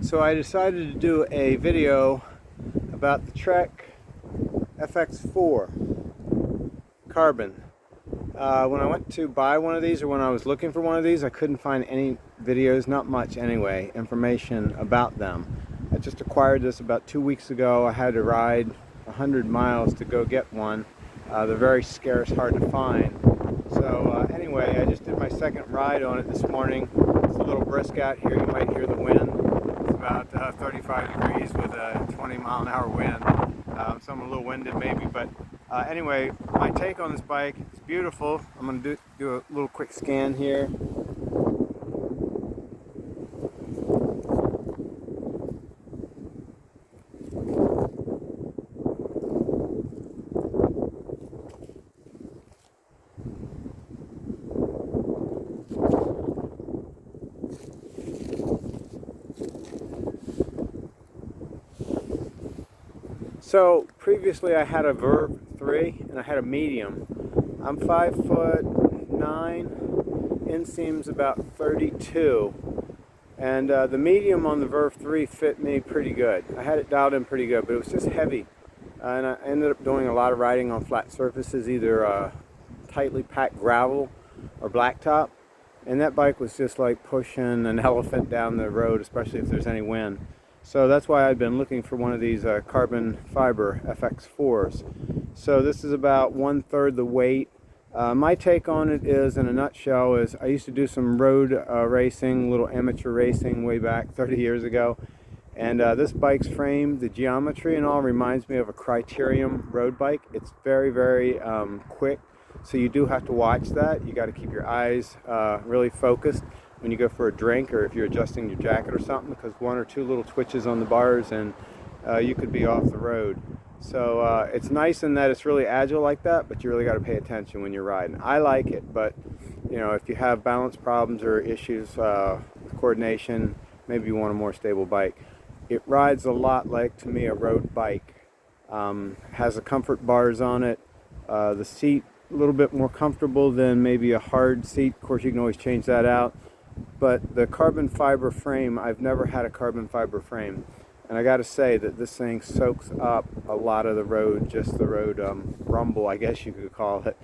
So I decided to do a video about the Trek FX4 Carbon. When I went to buy one of these, or when I was looking for one of these, I couldn't find any videos, not much anyway, information about them. I just acquired this about 2 weeks ago. I had to ride 100 miles to go get one. They're very scarce, hard to find. So anyway, I just did my second ride on it this morning. It's a little brisk out here. You might hear the wind. It's about 35 degrees with a 20-mile-an-hour wind. So I'm a little winded maybe, but anyway, my take on this bike, it's beautiful. I'm going to do a little quick scan here. So previously I had a Verve 3 and I had a medium. I'm 5'9", inseam's about 32, and the medium on the Verve 3 fit me pretty good. I had it dialed in pretty good, but it was just heavy, and I ended up doing a lot of riding on flat surfaces, either tightly packed gravel or blacktop, and that bike was just like pushing an elephant down the road, especially if there's any wind. So that's why I've been looking for one of these carbon fiber FX4s. So this is about 1/3 the weight. My take on it is, in a nutshell, is I used to do some road racing, little amateur racing way back 30 years ago. And this bike's frame, the geometry and all, reminds me of a Criterium road bike. It's very, very quick. So you do have to watch that. You got to keep your eyes really focused when you go for a drink, or if you're adjusting your jacket or something, because one or two little twitches on the bars and you could be off the road. So it's nice in that it's really agile like that, but you really got to pay attention when you're riding. I like it, but you know, if you have balance problems or issues with coordination, maybe you want a more stable bike. It rides a lot like, to me, a road bike. Has the comfort bars on it. The seat a little bit more comfortable than maybe a hard seat. Of course, you can always change that out. But the carbon fiber frame, I've never had a carbon fiber frame, and I got to say that this thing soaks up a lot of the road, just the road rumble, I guess you could call it.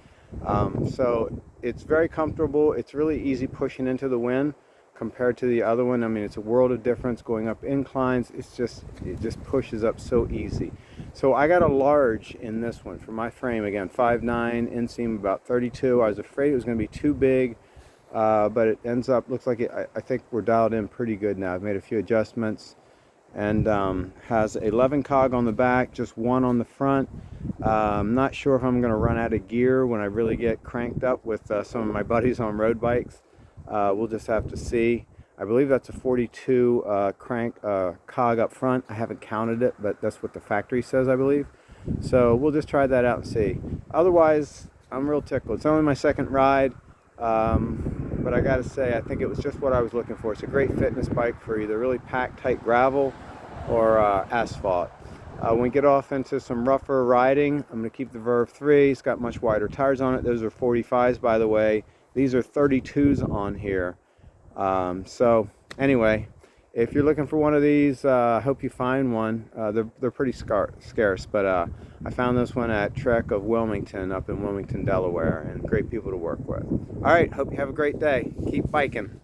So it's very comfortable. It's really easy pushing into the wind compared to the other one. I mean, it's a world of difference going up inclines. It just pushes up so easy. So I got a large in this one for my frame. Again, 5'9", inseam about 32. I was afraid it was going to be too big. But it ends up, looks like I think we're dialed in pretty good now. I've made a few adjustments, and has 11 cog on the back, just one on the front. I'm not sure if I'm going to run out of gear when I really get cranked up with some of my buddies on road bikes. We'll just have to see. I believe that's a 42 cog up front. I haven't counted it, but that's what the factory says, I believe. So we'll just try that out and see. Otherwise, I'm real tickled. It's only my second ride. But I gotta say, I think it was just what I was looking for. It's a great fitness bike for either really packed tight gravel or asphalt. When we get off into some rougher riding, I'm gonna keep the Verve 3. It's got much wider tires on it. Those are 45s, by the way. These are 32s on here. So anyway, if you're looking for one of these, I hope you find one. They're pretty scarce, but I found this one at Trek of Wilmington up in Wilmington, Delaware, and great people to work with. All right, hope you have a great day. Keep biking.